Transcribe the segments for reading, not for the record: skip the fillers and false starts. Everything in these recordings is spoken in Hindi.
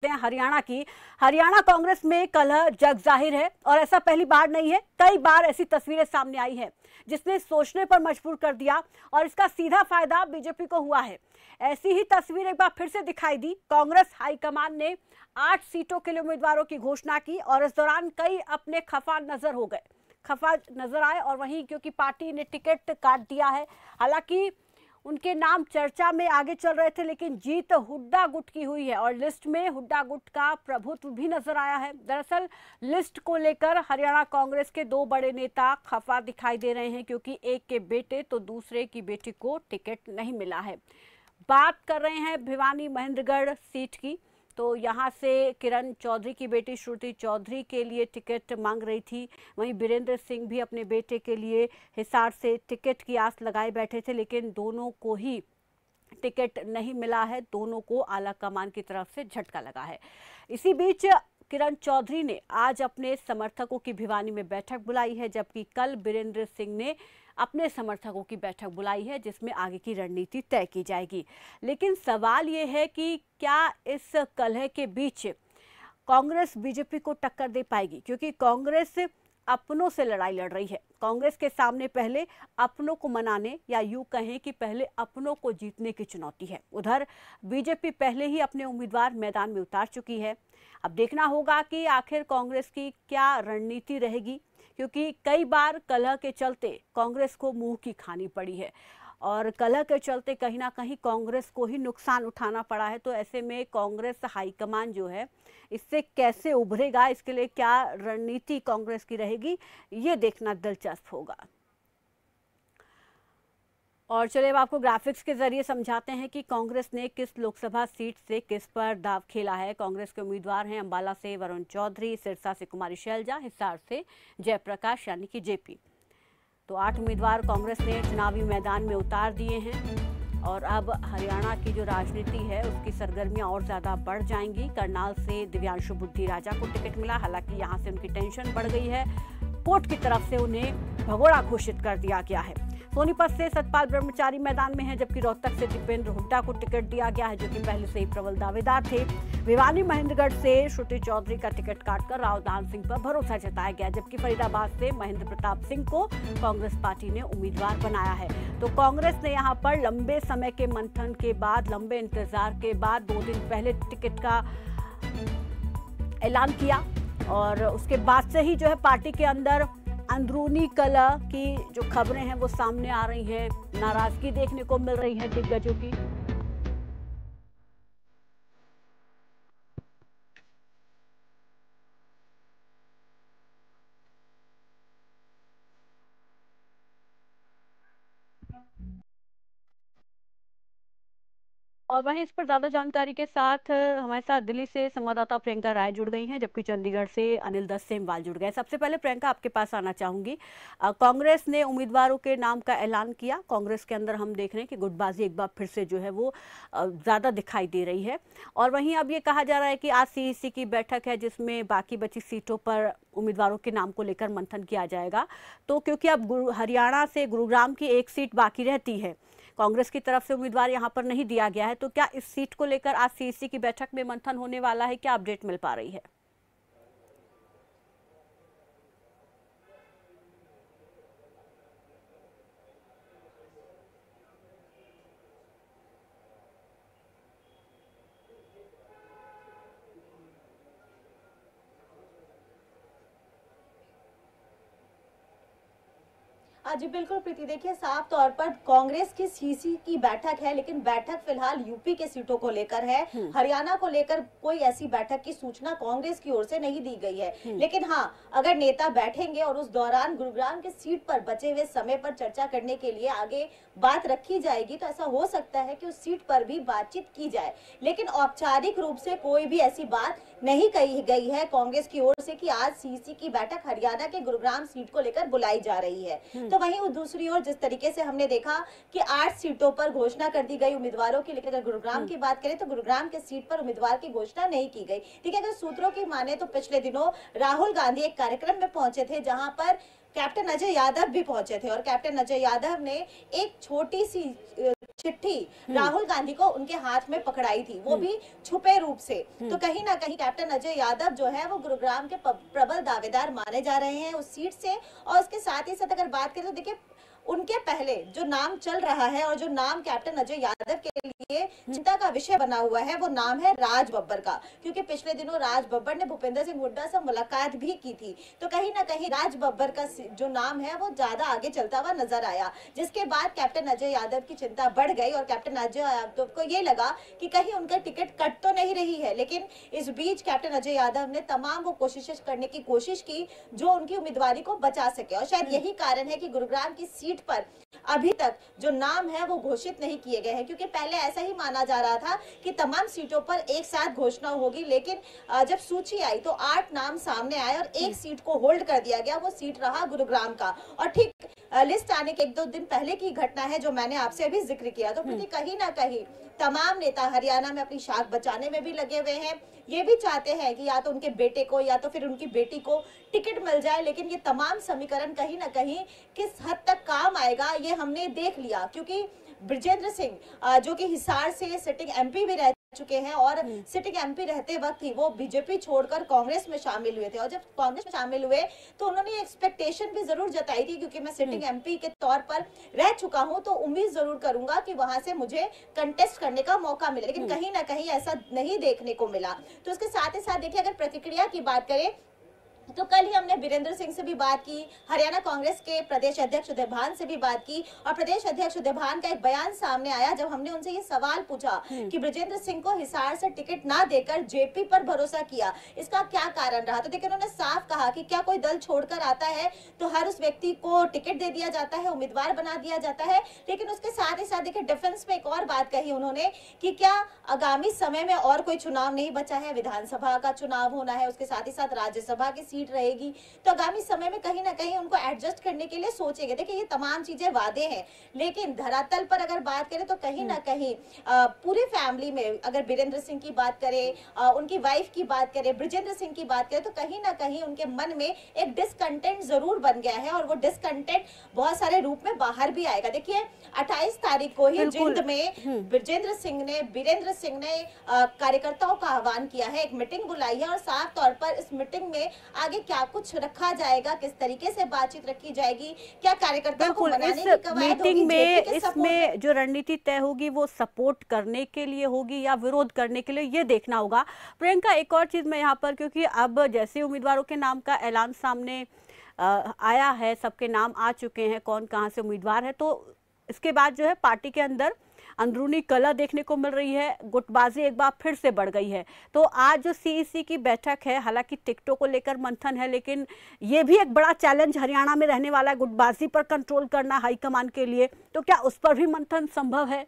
हैं हरियाणा की। हरियाणा कांग्रेस में कलह जग जाहिर है और ऐसा पहली बार नहीं है, कई बार ऐसी तस्वीरें सामने आई हैं जिसने सोचने पर मजबूर कर दिया और इसका सीधा फायदा बीजेपी को हुआ है। ऐसी ही तस्वीर एक बार फिर से दिखाई दी। कांग्रेस हाईकमान ने 8 सीटों के लिए उम्मीदवारों की घोषणा की और इस दौरान कई अपने खफा नजर आए और वहीं क्योंकि पार्टी ने टिकट काट दिया है, हालांकि उनके नाम चर्चा में आगे चल रहे थे, लेकिन जीत हुड्डा गुट की हुई है और लिस्ट में हुड्डा गुट का प्रभुत्व भी नजर आया है। दरअसल लिस्ट को लेकर हरियाणा कांग्रेस के 2 बड़े नेता खफा दिखाई दे रहे हैं क्योंकि एक के बेटे तो दूसरे की बेटी को टिकट नहीं मिला है। बात कर रहे हैं भिवानी महेंद्रगढ़ सीट की, तो यहाँ से किरण चौधरी की बेटी श्रुति चौधरी के लिए टिकट मांग रही थी। वहीं बीरेंद्र सिंह भी अपने बेटे के लिए हिसार से टिकट की आस लगाए बैठे थे, लेकिन दोनों को ही टिकट नहीं मिला है। दोनों को आला कमान की तरफ से झटका लगा है। इसी बीच किरण चौधरी ने आज अपने समर्थकों की भिवानी में बैठक बुलाई है, जबकि कल बीरेंद्र सिंह ने अपने समर्थकों की बैठक बुलाई है जिसमें आगे की रणनीति तय की जाएगी। लेकिन सवाल ये है कि क्या इस कलह के बीच कांग्रेस बीजेपी को टक्कर दे पाएगी, क्योंकि कांग्रेस अपनों से लड़ाई लड़ रही है। कांग्रेस के सामने पहले अपनों को मनाने या यूं कहें कि पहले अपनों को जीतने की चुनौती है। उधर बीजेपी पहले ही अपने उम्मीदवार मैदान में उतार चुकी है। अब देखना होगा कि आखिर कांग्रेस की क्या रणनीति रहेगी, क्योंकि कई बार कलह के चलते कांग्रेस को मुंह की खानी पड़ी है और कलह के चलते कहीं ना कहीं कांग्रेस को ही नुकसान उठाना पड़ा है। तो ऐसे में कांग्रेस हाईकमान जो है इससे कैसे उभरेगा, इसके लिए क्या रणनीति कांग्रेस की रहेगी, ये देखना दिलचस्प होगा। और चलिए अब आपको ग्राफिक्स के जरिए समझाते हैं कि कांग्रेस ने किस लोकसभा सीट से किस पर दाव खेला है। कांग्रेस के उम्मीदवार हैं अंबाला से वरुण चौधरी, सिरसा से कुमारी शैलजा, हिसार से जयप्रकाश यानी कि जेपी। तो 8 उम्मीदवार कांग्रेस ने चुनावी मैदान में उतार दिए हैं और अब हरियाणा की जो राजनीति है उसकी सरगर्मियां और ज्यादा बढ़ जाएंगी। करनाल से दिव्यांशु बुद्धि राजा को टिकट मिला, हालांकि यहां से उनकी टेंशन बढ़ गई है। कोर्ट की तरफ से उन्हें भगोड़ा घोषित कर दिया गया है। सोनीपत से सतपाल ब्रह्मचारी मैदान में है, जबकि रोहतक से दीपेंद्र हुड्डा को टिकट दिया गया है जो कि पहले से ही प्रबल दावेदार थे। भिवानी महेंद्रगढ़ से श्रुति चौधरी का टिकट काटकर राव दान सिंह पर भरोसा जताया गया, जबकि फरीदाबाद से महेंद्र प्रताप सिंह को कांग्रेस पार्टी ने उम्मीदवार बनाया है। तो कांग्रेस ने यहाँ पर लंबे समय के मंथन के बाद, लंबे इंतजार के बाद 2 दिन पहले टिकट का ऐलान किया और उसके बाद से ही जो है पार्टी के अंदर अंदरूनी कलह की जो खबरें हैं वो सामने आ रही हैं। नाराजगी देखने को मिल रही है दिग्गजों की। और वहीं इस पर ज्यादा जानकारी के साथ हमारे साथ दिल्ली से संवाददाता प्रियंका राय जुड़ गई हैं, जबकि चंडीगढ़ से अनिल दत्त सेमवाल जुड़ गए। सबसे पहले प्रियंका आपके पास आना चाहूंगी। कांग्रेस ने उम्मीदवारों के नाम का ऐलान किया। कांग्रेस के अंदर हम देख रहे हैं कि गुटबाजी एक बार फिर से जो है वो ज्यादा दिखाई दे रही है और वहीं अब ये कहा जा रहा है कि आज सीईसी की बैठक है जिसमें बाकी बची सीटों पर उम्मीदवारों के नाम को लेकर मंथन किया जाएगा। तो क्योंकि अब हरियाणा से गुरुग्राम की एक सीट बाकी रहती है, कांग्रेस की तरफ से उम्मीदवार यहां पर नहीं दिया गया है, तो क्या इस सीट को लेकर आज सीईसी की बैठक में मंथन होने वाला है? क्या अपडेट मिल पा रही है? जी बिल्कुल प्रीति, देखिए साफ तौर पर कांग्रेस की सीसी की बैठक है, लेकिन बैठक फिलहाल यूपी के सीटों को लेकर है। हरियाणा को लेकर कोई ऐसी बैठक की सूचना कांग्रेस की ओर से नहीं दी गई है। लेकिन हाँ, अगर नेता बैठेंगे और उस दौरान गुरुग्राम के सीट पर बचे हुए समय पर चर्चा करने के लिए आगे बात रखी जाएगी, तो ऐसा हो सकता है कि उस सीट पर भी बातचीत की जाए। लेकिन औपचारिक रूप से कोई भी ऐसी बात नहीं कही गई है कांग्रेस की ओर से कि आज सीसी की बैठक हरियाणा के गुरुग्राम सीट को लेकर बुलाई जा रही है। तो वहीं दूसरी ओर जिस तरीके से हमने देखा कि 8 सीटों पर घोषणा कर दी गई उम्मीदवारों की, लेकिन अगर गुरुग्राम की बात करें तो गुरुग्राम के सीट पर उम्मीदवार की घोषणा नहीं की गई। ठीक है, अगर सूत्रों की माने तो पिछले दिनों राहुल गांधी एक कार्यक्रम में पहुंचे थे जहां पर कैप्टन अजय यादव भी पहुंचे थे और कैप्टन अजय यादव ने एक छोटी सी चिट्ठी राहुल गांधी को उनके हाथ में पकड़ाई थी, वो भी छुपे रूप से। तो कहीं ना कहीं कैप्टन अजय यादव जो है वो गुरुग्राम के प्रबल दावेदार माने जा रहे हैं उस सीट से। और उसके साथ ही साथ अगर बात करें तो देखिए उनके पहले जो नाम चल रहा है और जो नाम कैप्टन अजय यादव के लिए चिंता का विषय बना हुआ है वो नाम है राज बब्बर का, क्योंकि पिछले दिनों राज बब्बर ने भूपेंद्र सिंह हुड्डा से मुलाकात भी की थी। तो कहीं ना कहीं राज बब्बर का जो नाम है वो ज्यादा आगे चलता हुआ नजर आया, जिसके बाद कैप्टन अजय यादव की चिंता बढ़ गई और कैप्टन अजय यादव को ये लगा कि कहीं उनका टिकट कट तो नहीं रही है। लेकिन इस बीच कैप्टन अजय यादव ने तमाम वो कोशिशें करने की कोशिश की जो उनकी उम्मीदवारी को बचा सके, और शायद यही कारण है कि गुरुग्राम की सीट पर अभी तक जो नाम है वो घोषित नहीं किए गए हैं, क्योंकि पहले ऐसा ही माना जा रहा था कि तमाम सीटों पर एक साथ घोषणा होगी। लेकिन जब सूची आई तो 8 नाम सामने आए और एक सीट को होल्ड कर दिया गया, वो सीट रहा गुरुग्राम का। और ठीक लिस्ट आने के 1-2 दिन पहले की घटना है जो मैंने आपसे अभी जिक्र किया। तो कहीं ना कहीं तमाम नेता हरियाणा में अपनी शाख बचाने में भी लगे हुए हैं, ये भी चाहते हैं कि या तो उनके बेटे को या तो फिर उनकी बेटी को टिकट मिल जाए। लेकिन ये तमाम समीकरण कहीं ना कहीं किस हद तक काम आएगा ये हमने देख लिया, क्योंकि बृजेंद्र सिंह जो कि हिसार से सिटिंग एमपी भी रह चुके हैं और सिटिंग एमपी रहते वक्त ही वो बीजेपी छोड़कर कांग्रेस में शामिल हुए थे। और जब कांग्रेस में शामिल हुए तो उन्होंने एक्सपेक्टेशन भी जरूर जताई थी, क्योंकि मैं सिटिंग एमपी के तौर पर रह चुका हूं तो उम्मीद जरूर करूंगा कि वहां से मुझे कंटेस्ट करने का मौका मिले। लेकिन कहीं ना कहीं ऐसा नहीं देखने को मिला। तो उसके साथ ही साथ देखिए अगर प्रतिक्रिया की बात करें तो कल ही हमने बीरेंद्र सिंह से भी बात की, हरियाणा कांग्रेस के प्रदेश अध्यक्ष उदय भान से भी बात की, और प्रदेश अध्यक्ष उदय भान का एक बयान सामने आया जब हमने उनसे ये सवाल पूछा कि बृजेंद्र सिंह को हिसार से टिकट ना देकर जेपी पर भरोसा किया, इसका क्या कारण रहा। तो देखिए उन्होंने साफ कहा कि क्या कोई दल छोड़कर आता है तो हर उस व्यक्ति को टिकट दे दिया जाता है, उम्मीदवार बना दिया जाता है। लेकिन उसके साथ ही साथ देखिए डिफेंस में एक और बात कही उन्होंने कि क्या आगामी समय में और कोई चुनाव नहीं बचा है, विधानसभा का चुनाव होना है, उसके साथ ही साथ राज्यसभा की सीट रहेगी, तो आगामी समय में कहीं ना कहीं उनको एडजस्ट करने के लिए सोचेंगे। देखिए ये तमाम चीजें वादे हैं, लेकिन धरातल पर अगर बात करें तो कहीं ना कहीं पूरी फैमिली में अगर बीरेंद्र सिंह की बात करें, उनकी वाइफ की बात करें, बृजेंद्र सिंह की बात करें, तो कहीं ना कहीं उनके मन में एक डिसकंटेंट जरूर बन गया है और वो डिसकंटेंट बहुत सारे रूप में बाहर भी आएगा। देखिए 28 तारीख को ही जिंद में बीरेंद्र सिंह ने कार्यकर्ताओं का आह्वान किया है, एक मीटिंग बुलाई है और साफ तौर पर इस मीटिंग में आगे क्या कुछ रखा जाएगा, किस तरीके से बातचीत रखी जाएगी, क्या कार्यकर्ताओं को मनाने की कवायद होगी, इसमें जो रणनीति तय होगी वो सपोर्ट करने के लिए होगी या विरोध करने के लिए, ये देखना होगा। प्रियंका एक और चीज मैं यहाँ पर, क्योंकि अब जैसे उम्मीदवारों के नाम का ऐलान सामने आया है, सबके नाम आ चुके हैं कौन कहाँ से उम्मीदवार है, तो इसके बाद जो है पार्टी के अंदर अंदरूनी कला देखने को मिल रही है, गुटबाजी एक बार फिर से बढ़ गई है। तो आज जो सीईसी की बैठक है, हालांकि टिकटों को लेकर मंथन है, लेकिन ये भी एक बड़ा चैलेंज हरियाणा में रहने वाला है, गुटबाजी पर कंट्रोल करना हाईकमान के लिए। तो क्या उस पर भी मंथन संभव है?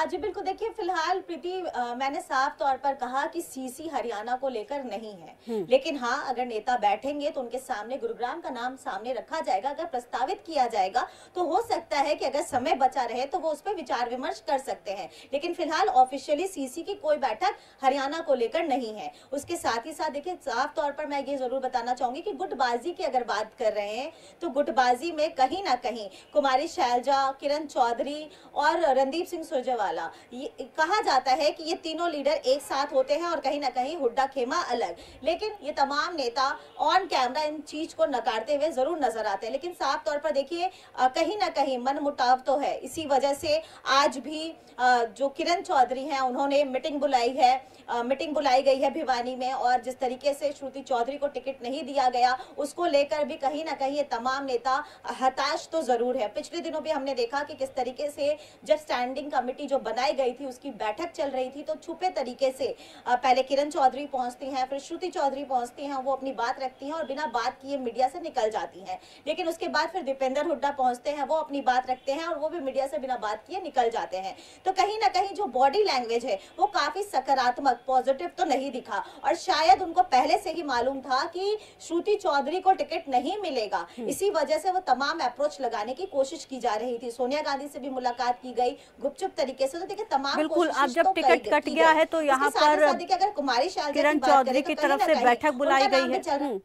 जी बिल्कुल, देखिए फिलहाल प्रीति मैंने साफ तौर पर कहा कि सीसी हरियाणा को लेकर नहीं है, लेकिन हाँ अगर नेता बैठेंगे तो उनके सामने गुरुग्राम का नाम सामने रखा जाएगा, अगर प्रस्तावित किया जाएगा तो हो सकता है कि अगर समय बचा रहे तो वो उस पर विचार विमर्श कर सकते हैं। लेकिन फिलहाल ऑफिशियली सीसी की कोई बैठक हरियाणा को लेकर नहीं है। उसके साथ ही साथ देखिए साफ तौर पर मैं ये जरूर बताना चाहूंगी कि गुटबाजी की अगर बात कर रहे हैं तो गुटबाजी में कहीं ना कहीं कुमारी शैलजा, किरण चौधरी और रणदीप सिंह सुरजेवाला, ये कहा जाता है कि ये तीनों लीडर एक साथ होते हैं और कहीं ना कहीं हुड्डा खेमा अलग। लेकिन ये तमाम नेता ऑन कैमरा इन चीज को नकारते हुए जरूर नजर आते हैं। लेकिन साफ तौर पर देखिए कहीं ना कहीं मन मुटाव तो है। इसी वजह से आज भी जो किरण चौधरी हैं उन्होंने मीटिंग बुलाई गई है भिवानी में, और जिस तरीके से श्रुति चौधरी को टिकट नहीं दिया गया उसको लेकर भी कहीं ना कहीं ये तमाम नेता हताश तो जरूर है। पिछले दिनों भी हमने देखा कि किस तरीके से जब स्टैंडिंग कमेटी जो जो बनाई गई थी उसकी बैठक चल रही थी, तो छुपे तरीके से पहले किरण चौधरी पहुंचती हैं, फिर श्रुति चौधरी पहुंचती हैं, वो अपनी बात रखती हैं और बिना बात किए मीडिया से निकल जाती हैं। लेकिन उसके बाद फिर दीपेंद्र हुड्डा पहुंचते हैं, वो अपनी बात रखते हैं और वो भी मीडिया से बिना बात किए निकल जाते हैं। तो कहीं ना कहीं जो बॉडी लैंग्वेज है वो काफी सकारात्मक, पॉजिटिव तो नहीं दिखा, और शायद उनको पहले से ही मालूम था कि श्रुति चौधरी को टिकट नहीं मिलेगा, इसी वजह से वो तमाम अप्रोच लगाने की कोशिश की जा रही थी। सोनिया गांधी से भी मुलाकात की गई गुपचुप तरीके से। तो देखिए तमाम बिल्कुल, अब जब टिकट कट गया है तो यहाँ पर अगर कुमारी किरण चौधरी की तरफ से बैठक बुलाई गई है।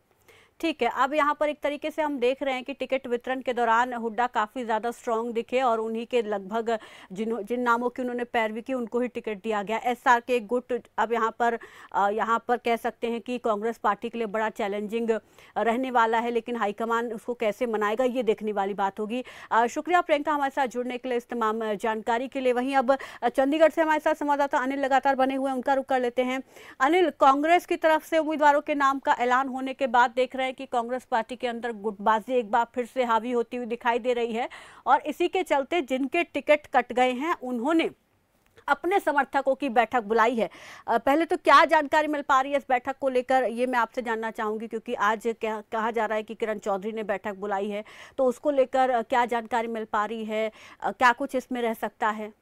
ठीक है, अब यहाँ पर एक तरीके से हम देख रहे हैं कि टिकट वितरण के दौरान हुड्डा काफ़ी ज़्यादा स्ट्रांग दिखे और उन्हीं के लगभग जिन नामों की उन्होंने पैरवी की उनको ही टिकट दिया गया। एसआर के गुट अब यहाँ पर कह सकते हैं कि कांग्रेस पार्टी के लिए बड़ा चैलेंजिंग रहने वाला है, लेकिन हाईकमान उसको कैसे मनाएगा ये देखने वाली बात होगी। शुक्रिया प्रियंका हमारे साथ जुड़ने के लिए, इस तमाम जानकारी के लिए। वहीं अब चंडीगढ़ से हमारे साथ संवाददाता अनिल लगातार बने हुए हैं, उनका रुख कर लेते हैं। अनिल, कांग्रेस की तरफ से उम्मीदवारों के नाम का ऐलान होने के बाद देख रहे हैं कि कांग्रेस पार्टी के अंदर गुटबाजी एक बार फिर से हावी होती हुई दिखाई दे रही है और इसी के चलते जिनके टिकट कट गए हैं उन्होंने अपने समर्थकों की बैठक बुलाई है। पहले तो क्या जानकारी मिल पा रही है इस बैठक को लेकर, ये मैं आपसे जानना चाहूंगी, क्योंकि आज क्या कहा जा रहा है कि किरण चौधरी ने बैठक बुलाई है, तो उसको लेकर क्या जानकारी मिल पा रही है, क्या कुछ इसमें रह सकता है?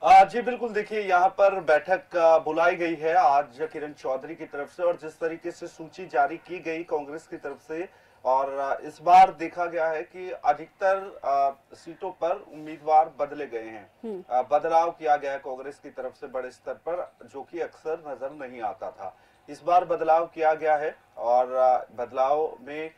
जी बिल्कुल, देखिए यहाँ पर बैठक बुलाई गई है आज किरण चौधरी की तरफ से, और जिस तरीके से सूची जारी की गई कांग्रेस की तरफ से, और इस बार देखा गया है कि अधिकतर सीटों पर उम्मीदवार बदले गए हैं। बदलाव किया गया है कांग्रेस की तरफ से बड़े स्तर पर, जो कि अक्सर नजर नहीं आता था। इस बार बदलाव किया गया है और बदलाव में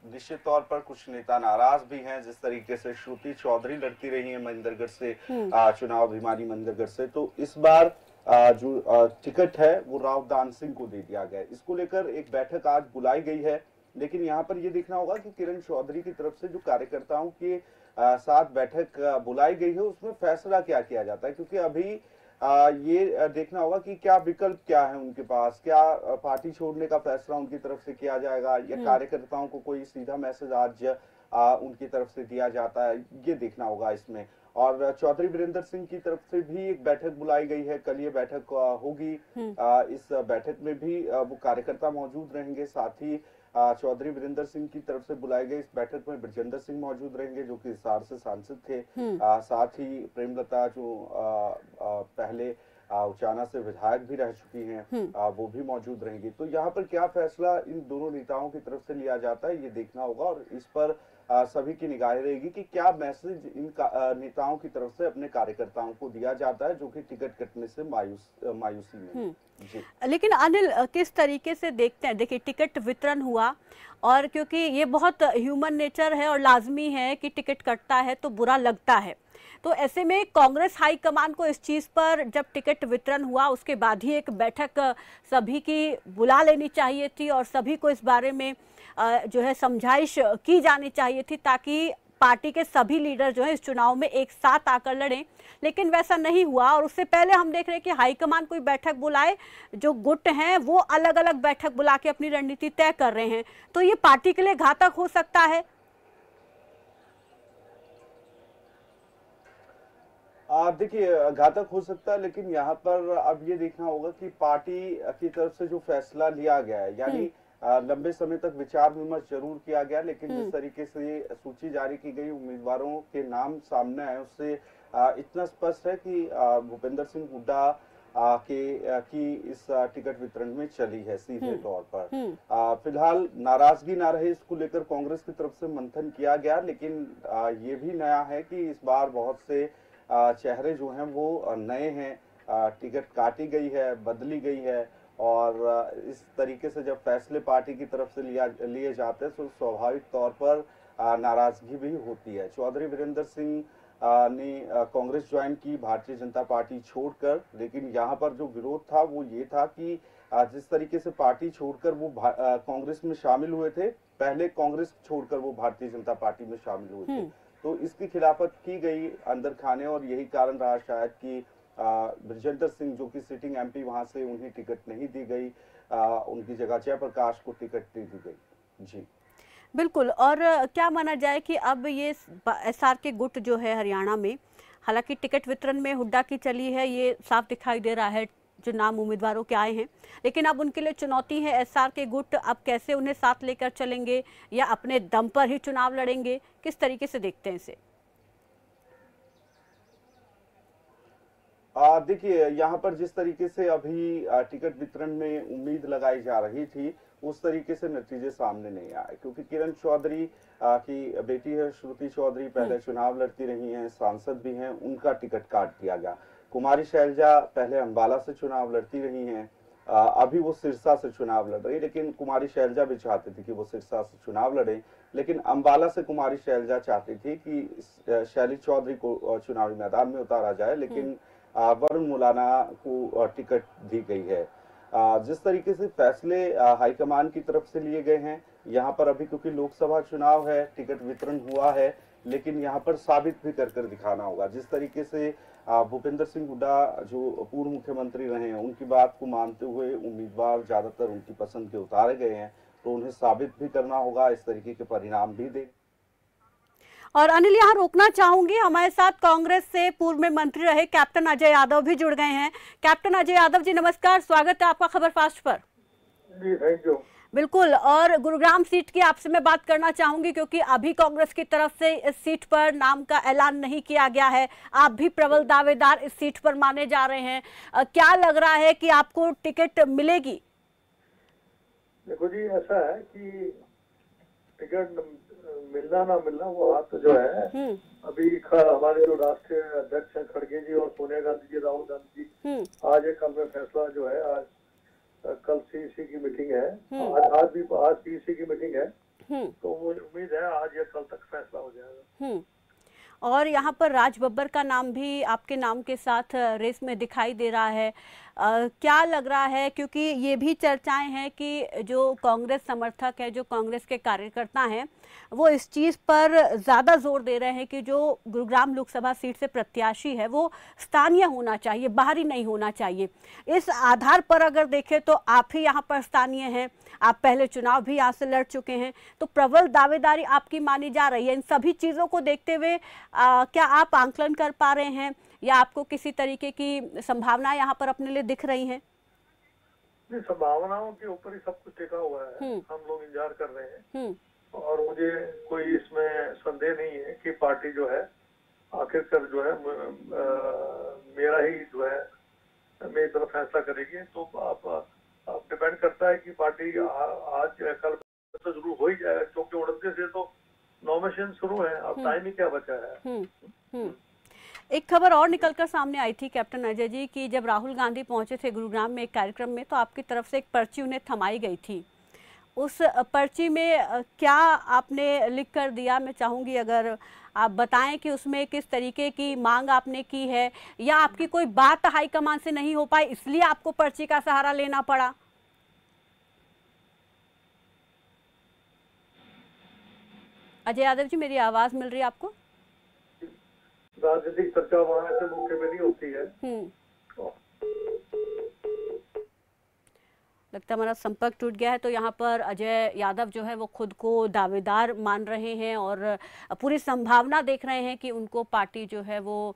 निश्चित तौर पर कुछ नेता नाराज भी हैं। जिस तरीके से श्रुति चौधरी लड़ती रही है महेंद्रगढ़ से चुनाव अभिमानी महेंद्रगढ़ से, तो इस बार जो टिकट है वो राव दान सिंह को दे दिया गया है। इसको लेकर एक बैठक आज बुलाई गई है, लेकिन यहाँ पर ये देखना होगा कि किरण चौधरी की तरफ से जो कार्यकर्ताओं के साथ बैठक बुलाई गई है उसमें फैसला क्या किया जाता है, क्योंकि अभी ये देखना होगा कि क्या विकल्प क्या है उनके पास, क्या पार्टी छोड़ने का फैसला उनकी तरफ से किया जाएगा या कार्यकर्ताओं को कोई सीधा मैसेज आज उनकी तरफ से दिया जाता है, ये देखना होगा इसमें। और चौधरी वीरेंद्र सिंह की तरफ से भी एक बैठक बुलाई गई है, कल ये बैठक होगी। इस बैठक में भी वो कार्यकर्ता मौजूद रहेंगे, साथ ही चौधरी वीरेंद्र सिंह की तरफ से बुलाए गए इस बैठक में ब्रजेंद्र सिंह मौजूद रहेंगे जो कि हिसार से सांसद थे। साथ ही प्रेमलता जो पहले उचाना से विधायक भी रह चुकी हैं, वो भी मौजूद रहेंगी। तो यहाँ पर क्या फैसला इन दोनों नेताओं की तरफ से लिया जाता है ये देखना होगा, और इस पर सभी की निगाहें रहेगी कि क्या मैसेज इन नेताओं की तरफ से अपने कार्यकर्ताओं को दिया जाता है जो कि टिकट कटने से मायूसी में। जी। लेकिन अनिल, किस तरीके से देखते हैं, देखिए टिकट वितरण हुआ और क्योंकि ये बहुत ह्यूमन नेचर है और लाजमी है कि टिकट कटता है तो बुरा लगता है, तो ऐसे में कांग्रेस हाईकमान को इस चीज़ पर जब टिकट वितरण हुआ उसके बाद ही एक बैठक सभी की बुला लेनी चाहिए थी और सभी को इस बारे में जो है समझाइश की जानी चाहिए थी, ताकि पार्टी के सभी लीडर जो है इस चुनाव में एक साथ आकर लड़ें। लेकिन वैसा नहीं हुआ और उससे पहले हम देख रहे हैं कि हाईकमान कोई बैठक बुलाए, जो गुट हैं वो अलग अलग बैठक बुला के अपनी रणनीति तय कर रहे हैं, तो ये पार्टी के लिए घातक हो सकता है। देखिए घातक हो सकता है, लेकिन यहाँ पर अब ये देखना होगा कि पार्टी की तरफ से जो फैसला लिया गया है, यानी लंबे समय तक विचार विमर्श जरूर किया गया, लेकिन जिस तरीके से सूची जारी की गई उम्मीदवारों के नाम सामने आए उससे इतना स्पष्ट है कि भूपेंद्र सिंह हुड्डा की इस टिकट वितरण में चली है सीधे तौर पर। फिलहाल नाराजगी ना रहे इसको लेकर कांग्रेस की तरफ से मंथन किया गया, लेकिन ये भी नया है कि इस बार बहुत से चेहरे जो हैं वो नए हैं, टिकट काटी गई है, बदली गई है, और इस तरीके से जब फैसले पार्टी की तरफ से लिए जाते हैं तो स्वाभाविक तौर पर नाराजगी भी होती है। चौधरी वीरेंद्र सिंह ने कांग्रेस ज्वाइन की भारतीय जनता पार्टी छोड़कर, लेकिन यहाँ पर जो विरोध था वो ये था कि जिस तरीके से पार्टी छोड़कर वो कांग्रेस में शामिल हुए थे, पहले कांग्रेस छोड़कर वो भारतीय जनता पार्टी में शामिल हुए थे, तो इसकी खिलाफत की गई अंदर खाने, और यही कारण रहा शायद कि ब्रजेंद्र सिंह जो कि सिटिंग एमपी वहां से उन्हें टिकट नहीं दी गई, उनकी जगह जयप्रकाश को टिकट दे दी गई। जी बिल्कुल। और क्या माना जाए कि अब ये एसआर के गुट जो है हरियाणा में, हालांकि टिकट वितरण में हुड्डा की चली है, ये साफ दिखाई दे रहा है जो नाम उम्मीदवारों के आए हैं, लेकिन अब उनके लिए चुनौती है एसआर के गुट, अब कैसे उन्हें साथ लेकर चलेंगे या अपने दम पर ही चुनाव लड़ेंगे, किस तरीके से देखते हैं इसे? देखिए, यहाँ पर जिस तरीके से अभी टिकट वितरण में उम्मीद लगाई जा रही थी, उस तरीके से नतीजे सामने नहीं आए, क्योंकि किरण चौधरी की बेटी है श्रुति चौधरी, पहले चुनाव लड़ती रही हैं, सांसद भी हैं, उनका टिकट काट दिया गया। कुमारी शैलजा पहले अंबाला से चुनाव लड़ती रही हैं, अभी वो सिरसा से चुनाव लड़ रही, लेकिन कुमारी शैलजा भी चाहती थी कि वो सिरसा से चुनाव लड़े, लेकिन अंबाला से कुमारी शैलजा चाहती थी कि शैली चौधरी को चुनावी मैदान में उतारा जाए, लेकिन वरुण मुलाना को टिकट दी गई है। जिस तरीके से फैसले हाईकमान की तरफ से लिए गए हैं, यहाँ पर अभी क्योंकि लोकसभा चुनाव है, टिकट वितरण हुआ है, लेकिन यहाँ पर साबित भी कर दिखाना होगा। जिस तरीके से भूपेंद्र सिंह हुड्डा जो पूर्व मुख्यमंत्री रहे हैं, उनकी बात को मानते हुए उम्मीदवार ज्यादातर उनकी पसंद के उतारे गए हैं, तो उन्हें साबित भी करना होगा, इस तरीके के परिणाम भी दे। और अनिल, यहाँ रोकना चाहूंगी, हमारे साथ कांग्रेस से पूर्व में मंत्री रहे कैप्टन अजय यादव भी जुड़ गए हैं। कैप्टन अजय यादव जी नमस्कार, स्वागत है आपका खबर फास्ट पर। जी थैंक यू। बिल्कुल। और गुरुग्राम सीट की आपसे मैं बात करना चाहूंगी, क्योंकि अभी कांग्रेस की तरफ से इस सीट पर नाम का ऐलान नहीं किया गया है, आप भी प्रबल दावेदार इस सीट पर माने जा रहे हैं, क्या लग रहा है कि आपको टिकट मिलेगी? देखो जी, ऐसा है कि टिकट मिलना ना मिलना वो हाथ जो है, अभी हमारे जो राष्ट्रीय अध्यक्ष हैं खड़गे जी और सोनिया गांधी जी, राहुल गांधी जी, आज एक कल में फैसला जो है, आज कल सीईसी की मीटिंग है, आज सीईसी की मीटिंग है, तो वो उम्मीद है आज या कल तक फैसला हो जाएगा। और यहाँ पर राज बब्बर का नाम भी आपके नाम के साथ रेस में दिखाई दे रहा है, क्या लग रहा है? क्योंकि ये भी चर्चाएं हैं कि जो कांग्रेस समर्थक है, जो कांग्रेस के कार्यकर्ता हैं, वो इस चीज़ पर ज़्यादा जोर दे रहे हैं कि जो गुरुग्राम लोकसभा सीट से प्रत्याशी है वो स्थानीय होना चाहिए, बाहरी नहीं होना चाहिए। इस आधार पर अगर देखें तो आप ही यहाँ पर स्थानीय हैं, आप पहले चुनाव भी यहाँ से लड़ चुके हैं, तो प्रबल दावेदारी आपकी मानी जा रही है। इन सभी चीज़ों को देखते हुए क्या आप आंकलन कर पा रहे हैं या आपको किसी तरीके की संभावना यहाँ पर अपने लिए दिख रही हैं? संभावनाओं के ऊपर ही सब कुछ टिका हुआ है, हम लोग इंतजार कर रहे हैं, और मुझे कोई इसमें संदेह नहीं है कि पार्टी जो है आखिरकार जो है मेरा ही जो है मेरी तरफ फैसला करेगी। तो आप डिपेंड करता है कि पार्टी आज कल तो जरूर हो ही जाएगा, क्योंकि 29 से तो नॉमिनेशन शुरू है, अब टाइम ही क्या बचा है। एक खबर और निकलकर सामने आई थी कैप्टन अजय जी कि जब राहुल गांधी पहुंचे थे गुरुग्राम में एक कार्यक्रम में, तो आपकी तरफ से एक पर्ची उन्हें थमाई गई थी। उस पर्ची में क्या आपने लिख कर दिया? मैं चाहूंगी अगर आप बताएं कि उसमें किस तरीके की मांग आपने की है, या आपकी कोई बात हाईकमान से नहीं हो पाई इसलिए आपको पर्ची का सहारा लेना पड़ा? अजय यादव जी, मेरी आवाज मिल रही है आपको? राजनीतिक चर्चा वहां से मुख्य में नहीं होती है। लगता है हमारा संपर्क टूट गया है। तो यहाँ पर अजय यादव जो है वो खुद को दावेदार मान रहे हैं और पूरी संभावना देख रहे हैं कि उनको पार्टी जो है वो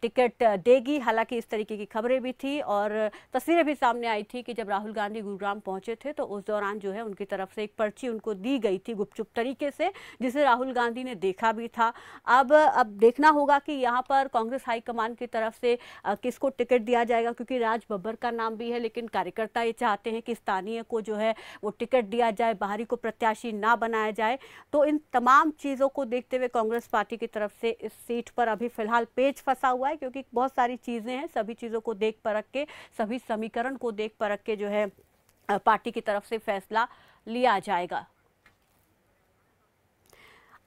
टिकट देगी। हालांकि इस तरीके की खबरें भी थी और तस्वीरें भी सामने आई थी कि जब राहुल गांधी गुरुग्राम पहुंचे थे तो उस दौरान जो है उनकी तरफ से एक पर्ची उनको दी गई थी गुपचुप तरीके से, जिसे राहुल गांधी ने देखा भी था। अब देखना होगा कि यहाँ पर कांग्रेस हाईकमान की तरफ से किसको टिकट दिया जाएगा, क्योंकि राज बब्बर का नाम भी है, लेकिन कार्यकर्ता ये चाहते हैं कि स्थानीय को जो है वो टिकट दिया जाए, बाहरी को प्रत्याशी ना बनाया जाए। तो इन तमाम चीज़ों को देखते हुए कांग्रेस पार्टी की तरफ से इस सीट पर अभी फिलहाल पेच फंसा हुआ है, क्योंकि बहुत सारी चीज़ें हैं, सभी चीज़ों को देख परख के, सभी समीकरण को देख परख के जो है पार्टी की तरफ से फैसला लिया जाएगा।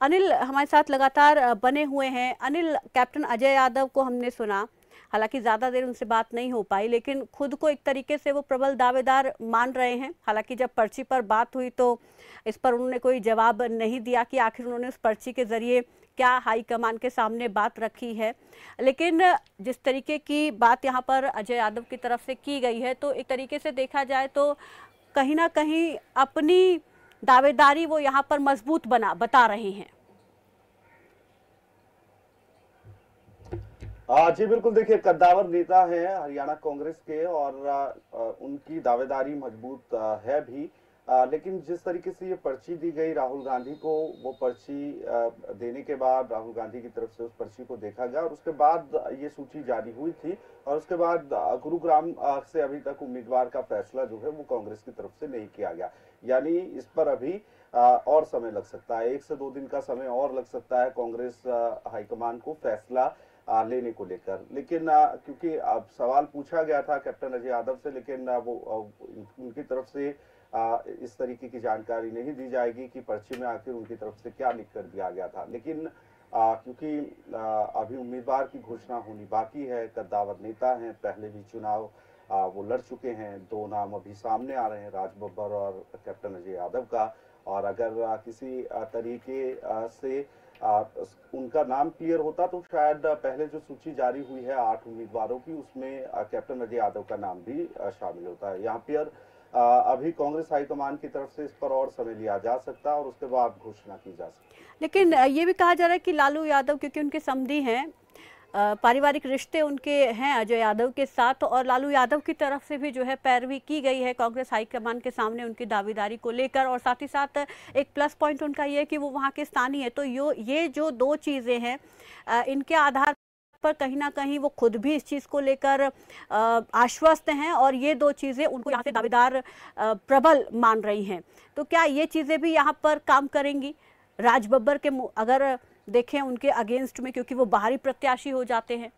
अनिल हमारे साथ लगातार बने हुए हैं। अनिल, कैप्टन अजय यादव को हमने सुना, हालांकि ज़्यादा देर उनसे बात नहीं हो पाई, लेकिन खुद को एक तरीके से वो प्रबल दावेदार मान रहे हैं। हालांकि जब पर्ची पर बात हुई तो इस पर उन्होंने कोई जवाब नहीं दिया कि आखिर उन्होंने उस पर्ची के ज़रिए क्या हाईकमान के सामने बात रखी है। लेकिन जिस तरीके की बात यहाँ पर अजय यादव की तरफ से की गई है, तो एक तरीके से देखा जाए तो कहीं ना कहीं अपनी दावेदारी वो यहाँ पर मजबूत बता रहे हैं। जी बिल्कुल, देखिए कद्दावर नेता है हरियाणा कांग्रेस के और उनकी दावेदारी मजबूत है भी, लेकिन जिस तरीके से ये पर्ची दी गई राहुल गांधी को, वो पर्ची देने के बाद राहुल गांधी की तरफ से उस पर्ची को देखा गया और उसके बाद ये सूची जारी हुई थी और उसके बाद गुरुग्राम से अभी तक उम्मीदवार का फैसला जो है वो कांग्रेस की तरफ से नहीं किया गया। यानी इस पर अभी और समय लग सकता है, 1 से 2 दिन का समय और लग सकता है कांग्रेस हाईकमान को फैसला लेने को लेकर। लेकिन क्योंकि अब सवाल पूछा गया था कैप्टन अजय यादव से, लेकिन वो उनकी तरफ से इस तरीके की जानकारी नहीं दी जाएगी कि पर्ची में आखिर उनकी तरफ से क्या लिख कर दिया गया था। लेकिन क्योंकि अभी उम्मीदवार की घोषणा होनी बाकी है, कद्दावर नेता हैं, पहले भी चुनाव वो लड़ चुके हैं, 2 नाम अभी सामने आ रहे हैं, राज बब्बर और कैप्टन अजय यादव का। और अगर किसी तरीके से उनका नाम क्लियर होता तो शायद पहले जो सूची जारी हुई है 8 उम्मीदवारों की, उसमें कैप्टन अजय यादव का नाम भी शामिल होता है। यहाँ पर अभी कांग्रेस हाईकमान की तरफ से इस पर और समय लिया जा सकता है और उसके बाद घोषणा की जा सकती है। लेकिन ये भी कहा जा रहा है कि लालू यादव, क्योंकि उनके समधी हैं, पारिवारिक रिश्ते उनके हैं अजय यादव के साथ, और लालू यादव की तरफ से भी जो है पैरवी की गई है कांग्रेस हाईकमान के सामने उनकी दावेदारी को लेकर, और साथ ही साथ एक प्लस पॉइंट उनका ये है कि वो वहाँ के स्थानीय है। तो ये जो 2 चीज़ें हैं, इनके आधार पर कहीं ना कहीं वो खुद भी इस चीज़ को लेकर आश्वस्त हैं और ये 2 चीज़ें उनको यहाँ से दावेदार प्रबल मान रही हैं। तो क्या ये चीज़ें भी यहाँ पर काम करेंगी राज बब्बर के, अगर देखें उनके अगेंस्ट में, क्योंकि वो बाहरी प्रत्याशी हो जाते हैं?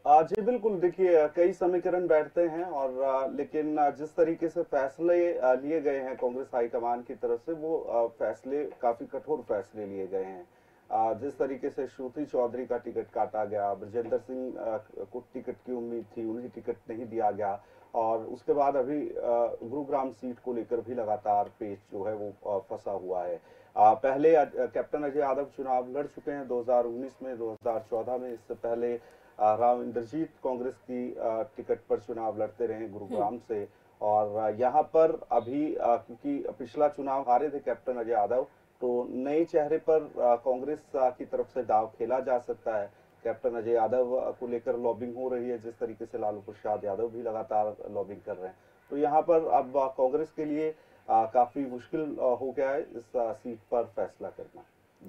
जी बिल्कुल, देखिए कई समीकरण बैठते हैं और लेकिन जिस तरीके से फैसले लिए गए हैं कांग्रेस हाईकमान की तरफ से, वो फैसले काफी कठोर फैसले लिए गए हैं। जिस तरीके से श्रुति चौधरी का टिकट काटा गया, ब्रजेंद्र सिंह को टिकट की उम्मीद थी, उन्हें टिकट नहीं दिया गया, और उसके बाद अभी गुरुग्राम सीट को लेकर भी लगातार पेच जो है वो फंसा हुआ है। पहले कैप्टन अजय यादव चुनाव लड़ चुके हैं 2019 में, 2014 में। इससे पहले राव इंद्रजीत कांग्रेस की टिकट पर चुनाव लड़ते रहे गुरुग्राम से, और यहाँ पर अभी क्योंकि पिछला चुनाव हारे थे कैप्टन अजय यादव, तो नए चेहरे पर कांग्रेस की तरफ से दाव खेला जा सकता है। कैप्टन अजय यादव को लेकर लॉबिंग हो रही है, जिस तरीके से लालू प्रसाद यादव भी लगातार लॉबिंग कर रहे हैं। तो यहाँ पर अब कांग्रेस के लिए काफी मुश्किल हो गया है इस सीट पर फैसला करना।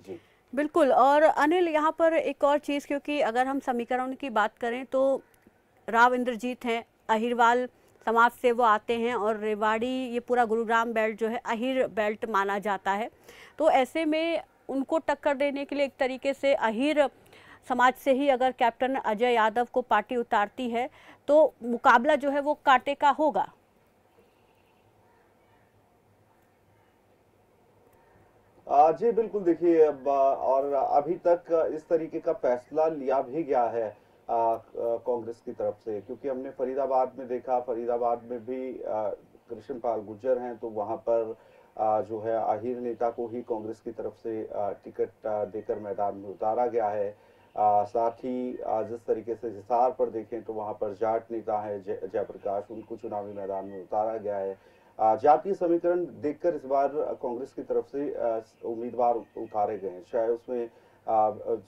जी बिल्कुल। और अनिल, यहाँ पर एक और चीज़, क्योंकि अगर हम समीकरण की बात करें तो राव इंद्रजीत हैं, अहिरवाल समाज से वो आते हैं, और रेवाड़ी, ये पूरा गुरुग्राम बेल्ट जो है अहिर बेल्ट माना जाता है। तो ऐसे में उनको टक्कर देने के लिए एक तरीके से अहिर समाज से ही अगर कैप्टन अजय यादव को पार्टी उतारती है तो मुकाबला जो है वो कांटे का होगा। जी बिल्कुल, देखिए और अभी तक इस तरीके का फैसला लिया भी गया है कांग्रेस की तरफ से, क्योंकि हमने फरीदाबाद में देखा, फरीदाबाद में भी कृष्णपाल गुर्जर हैं, तो वहां पर जो है आहिर नेता को ही कांग्रेस की तरफ से टिकट देकर मैदान में उतारा गया है। साथ ही जिस तरीके से हिसार पर देखें तो वहां पर जाट नेता है जयप्रकाश, उनको चुनावी मैदान में उतारा गया है। जातीय समीकरण देखकर इस बार कांग्रेस की तरफ से उम्मीदवार उतारे गए हैं, चाहे उसमें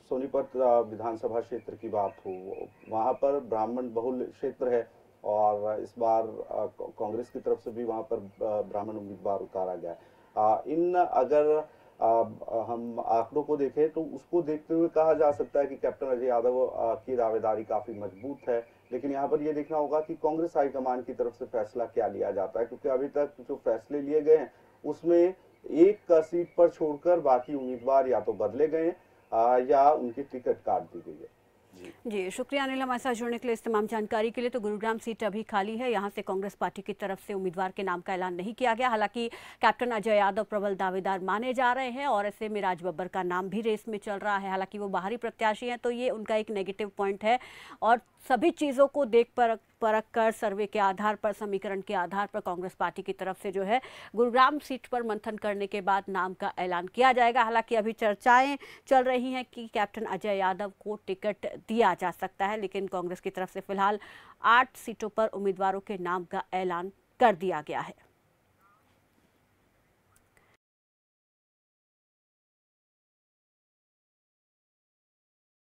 सोनीपत विधानसभा क्षेत्र की बात हो, वहां पर ब्राह्मण बहुल क्षेत्र है और इस बार कांग्रेस की तरफ से भी वहां पर ब्राह्मण उम्मीदवार उतारा गया है। इन अगर हम आंकड़ों को देखें तो उसको देखते हुए कहा जा सकता है कि कैप्टन अजय यादव की दावेदारी काफी मजबूत है, लेकिन यहाँ पर यह देखना होगा कि कांग्रेस हाईकमान की तरफ से फैसला क्या लिया जाता है, क्योंकि अभी तक जो फैसले लिए गए हैं उसमें एक सीट पर छोड़कर बाकी उम्मीदवार या तो बदले गए या उनकी टिकट काट दी गई है। जी शुक्रिया अनिल, हमारे साथ जुड़ने के लिए, इस तमाम जानकारी के लिए। तो गुरुग्राम सीट अभी खाली है, यहाँ से कांग्रेस पार्टी की तरफ से उम्मीदवार के नाम का ऐलान नहीं किया गया। हालांकि कैप्टन अजय यादव प्रबल दावेदार माने जा रहे हैं और ऐसे में राज बब्बर का नाम भी रेस में चल रहा है। हालांकि वो बाहरी प्रत्याशी हैं, तो ये उनका एक नेगेटिव पॉइंट है। और सभी चीज़ों को देख परख कर, सर्वे के आधार पर, समीकरण के आधार पर कांग्रेस पार्टी की तरफ से जो है गुरुग्राम सीट पर मंथन करने के बाद नाम का ऐलान किया जाएगा। हालांकि अभी चर्चाएं चल रही हैं कि कैप्टन अजय यादव को टिकट दिया जा सकता है, लेकिन कांग्रेस की तरफ से फिलहाल 8 सीटों पर उम्मीदवारों के नाम का ऐलान कर दिया गया है।